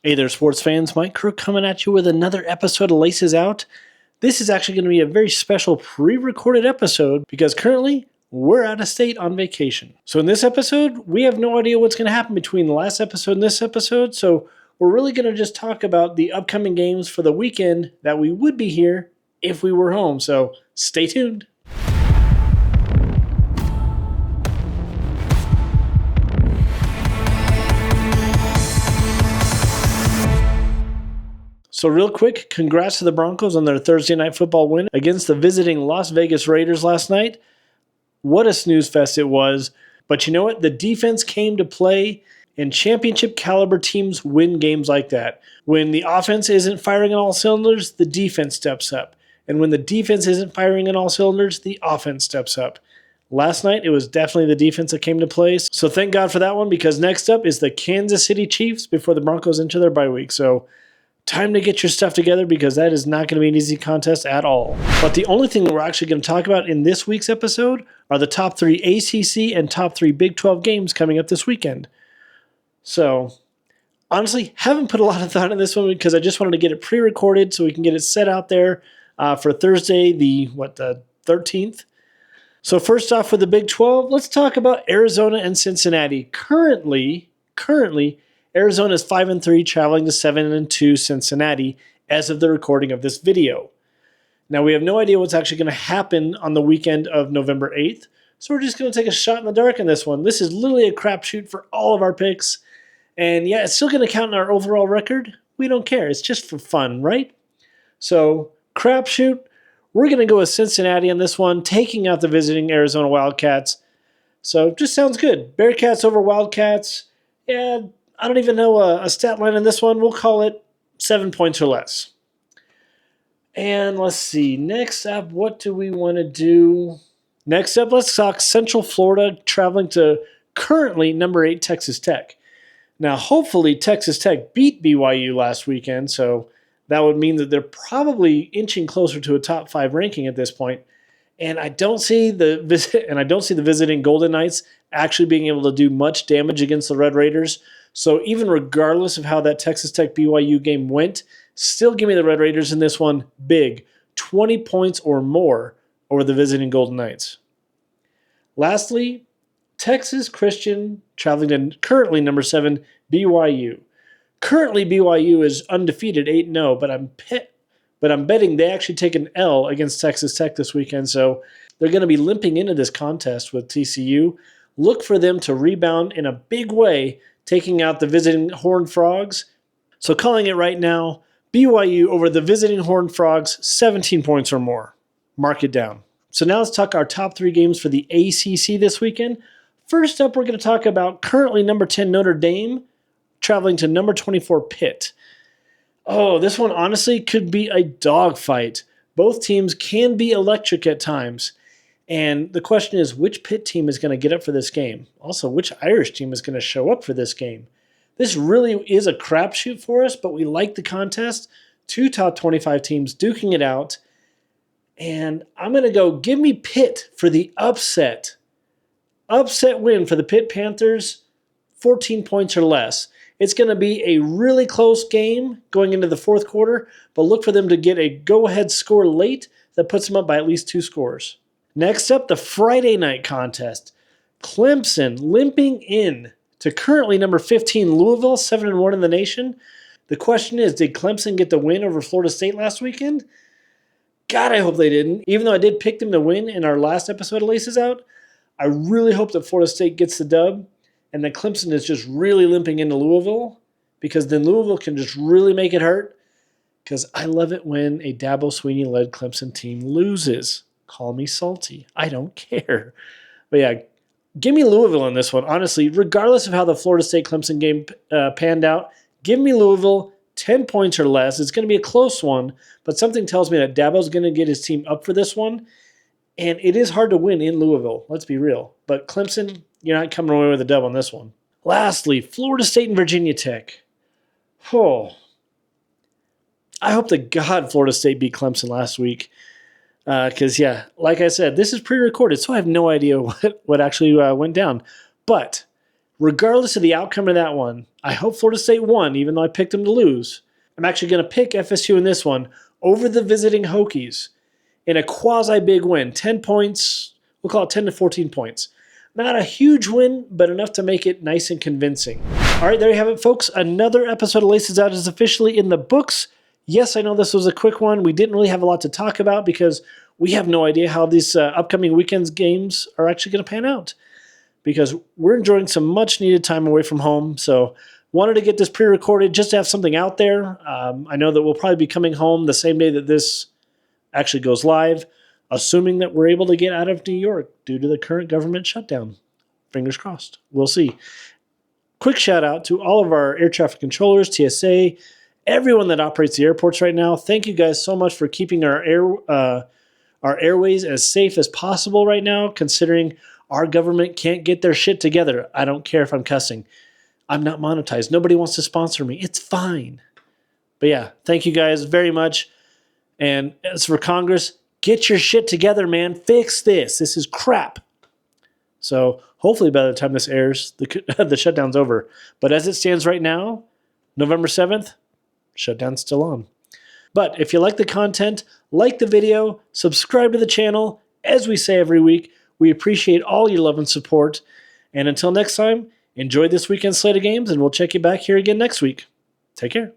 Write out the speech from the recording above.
Hey there, sports fans. Mike Crook coming at you with another episode of Laces Out. This is actually going to be a very special pre-recorded episode because currently we're out of state on vacation. So in this episode, we have no idea what's going to happen between the last episode and this episode. So we're really going to just talk about the upcoming games for the weekend that we would be here if we were home. So stay tuned. So real quick, congrats to the Broncos on their Thursday night football win against the visiting Las Vegas Raiders last night. What a snooze fest it was. But you know what? The defense came to play, and championship caliber teams win games like that. When the offense isn't firing on all cylinders, the defense steps up. And when the defense isn't firing on all cylinders, the offense steps up. Last night, it was definitely the defense that came to play. So thank God for that one, because next up is the Kansas City Chiefs before the Broncos enter their bye week. So time to get your stuff together because that is not going to be an easy contest at all. But the only thing we're actually going to talk about in this week's episode are the top 3 ACC and top 3 Big 12 games coming up this weekend. So, honestly, haven't put a lot of thought in this one because I just wanted to get it pre-recorded so we can get it set out there for Thursday, the 13th. So first off with the Big 12, let's talk about Arizona and Cincinnati. Currently, Arizona is 5-3, traveling to 7-2 Cincinnati as of the recording of this video. Now, we have no idea what's actually going to happen on the weekend of November 8th, so we're just going to take a shot in the dark in this one. This is literally a crapshoot for all of our picks, and yeah, it's still going to count in our overall record. We don't care. It's just for fun, right? So, crapshoot. We're going to go with Cincinnati on this one, taking out the visiting Arizona Wildcats. So, just sounds good. Bearcats over Wildcats. Yeah, I don't even know a stat line in this one. We'll call it 7 points or less. And let's see. Next up, what do we want to do? Next up, let's talk Central Florida traveling to currently number 8 Texas Tech. Now, hopefully Texas Tech beat BYU last weekend, so that would mean that they're probably inching closer to a top 5 ranking at this point. And I don't see the visiting Golden Knights actually being able to do much damage against the Red Raiders. So even regardless of how that Texas Tech BYU game went, still give me the Red Raiders in this one big, 20 points or more over the visiting Golden Knights. Lastly, Texas Christian traveling to currently number 7 BYU. Currently BYU is undefeated 8-0, but I'm betting they actually take an L against Texas Tech this weekend, so they're going to be limping into this contest with TCU. Look for them to rebound in a big way, taking out the visiting Horned Frogs. So calling it right now, BYU over the visiting Horned Frogs, 17 points or more. Mark it down. So now let's talk our top 3 games for the ACC this weekend. First up, we're going to talk about currently number 10 Notre Dame traveling to number 24 Pitt. Oh, this one honestly could be a dogfight. Both teams can be electric at times. And the question is, which Pitt team is going to get up for this game? Also, which Irish team is going to show up for this game? This really is a crapshoot for us, but we like the contest. 2 top 25 teams duking it out. And I'm going to go give me Pitt for the upset. Upset win for the Pitt Panthers, 14 points or less. It's going to be a really close game going into the fourth quarter, but look for them to get a go-ahead score late that puts them up by at least 2 scores. Next up, the Friday night contest. Clemson limping in to currently number 15 Louisville, 7-1 in the nation. The question is, did Clemson get the win over Florida State last weekend? God, I hope they didn't. Even though I did pick them to win in our last episode of Laces Out, I really hope that Florida State gets the dub and that Clemson is just really limping into Louisville, because then Louisville can just really make it hurt, because I love it when a Dabo Swinney-led Clemson team loses. Call me salty. I don't care. But yeah, give me Louisville in this one. Honestly, regardless of how the Florida State-Clemson game panned out, give me Louisville 10 points or less. It's going to be a close one, but something tells me that Dabo's going to get his team up for this one. And it is hard to win in Louisville. Let's be real. But Clemson, you're not coming away with a dub on this one. Lastly, Florida State and Virginia Tech. Oh, I hope to God Florida State beat Clemson last week. Because, yeah, like I said, this is pre-recorded, so I have no idea what actually went down. But regardless of the outcome of that one, I hope Florida State won, even though I picked them to lose. I'm actually going to pick FSU in this one over the visiting Hokies in a quasi-big win. 10 points, we'll call it 10 to 14 points. Not a huge win, but enough to make it nice and convincing. All right, there you have it, folks. Another episode of Laces Out is officially in the books. Yes, I know this was a quick one. We didn't really have a lot to talk about because we have no idea how these upcoming weekend's games are actually going to pan out, because we're enjoying some much-needed time away from home. So wanted to get this pre-recorded just to have something out there. I know that we'll probably be coming home the same day that this actually goes live, assuming that we're able to get out of New York due to the current government shutdown. Fingers crossed. We'll see. Quick shout out to all of our air traffic controllers, TSA, everyone that operates the airports right now. Thank you guys so much for keeping our airways as safe as possible right now, considering our government can't get their shit together. I don't care if I'm cussing. I'm not monetized. Nobody wants to sponsor me. It's fine. But yeah, thank you guys very much. And as for Congress, get your shit together, man. Fix this. This is crap. So hopefully by the time this airs, the shutdown's over. But as it stands right now, November 7th, shutdown's still on. But if you like the content, like the video, subscribe to the channel. As we say every week, we appreciate all your love and support. And until next time, enjoy this weekend's slate of games, and we'll check you back here again next week. Take care.